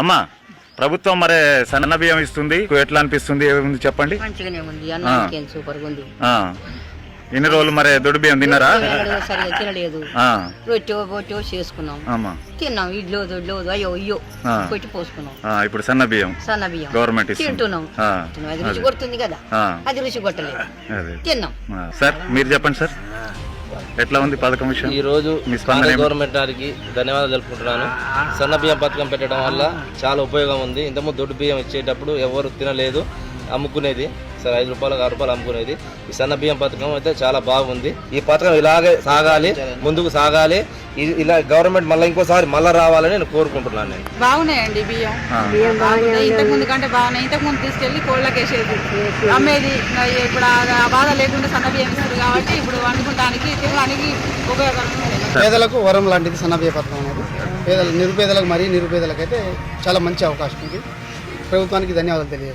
అమ్మా ప్రభుత్వం మరి సన్న బియ్యం ఇస్తుంది, ఎట్లా అనిపిస్తుంది, ఏముంది చెప్పండి. మంచిగానే ఉంది, అన్నానికి సూపర్ గా ఉంది. ఎన్ని రోజులు మరి దొడ్డు బియ్యం తిన్నారా? సరిగా తినలేదు, రొట్టె బొట్టె చేసుకున్నాం, తిన్నాం, ఇడ్లో దొడ్లో అయ్యో అయ్యో కొట్టి పోసుకున్నాం. ఇప్పుడు సన్న బియ్యం గవర్నమెంట్ తింటున్నాం, అది రుచి కొడుతుంది కదా, అది రుచి కొట్టలేదు, తిన్నాం. సార్ మీరు చెప్పండి సార్, ఎట్లా ఉంది పథకం విషయం? ఈ రోజు గవర్నమెంట్ వారికి ధన్యవాదాలు తెలుపుకుంటున్నాను. సన్న బియ్యం పథకం పెట్టడం వల్ల చాలా ఉపయోగం ఉంది. ఇంతకుముందు దొడ్డు బియ్యం ఇచ్చేటప్పుడు ఎవరు తినలేదు, అమ్ముకునేది సరే 5 రూపాయలు 6 రూపాయలు అమ్ముకునేది. ఈ సన్న బియ్యం పథకం అయితే చాలా బాగుంది. ఈ పథకం ఇలాగే సాగాలి, ముందుకు సాగాలి. ఇలా గవర్నమెంట్ మళ్ళీ ఇంకోసారి మళ్ళీ రావాలని నేను కోరుకుంటున్నాను. నేను బాగున్నాయండి బియ్యం ఇంతకు ముందు కంటే బాగున్నాయి. ఇంతకు ముందు తీసుకెళ్లి కోళ్ళకి వేసేది అమ్మేది, ఇప్పుడు ఆ బాధ లేకుండా సన్న బియ్యం ఇస్తారు కాబట్టి ఇప్పుడు వండుకుంటానికి తినడానికి ఉపయోగపడుతుంది. పేదలకు వరం లాంటిది సన్న బియ్య పథకం అనేది. నిరుపేదలకు మరీ నిరుపేదలకు అయితే చాలా మంచి అవకాశం ఉంది. ప్రభుత్వానికి ధన్యవాదాలు తెలియజేస్తాను.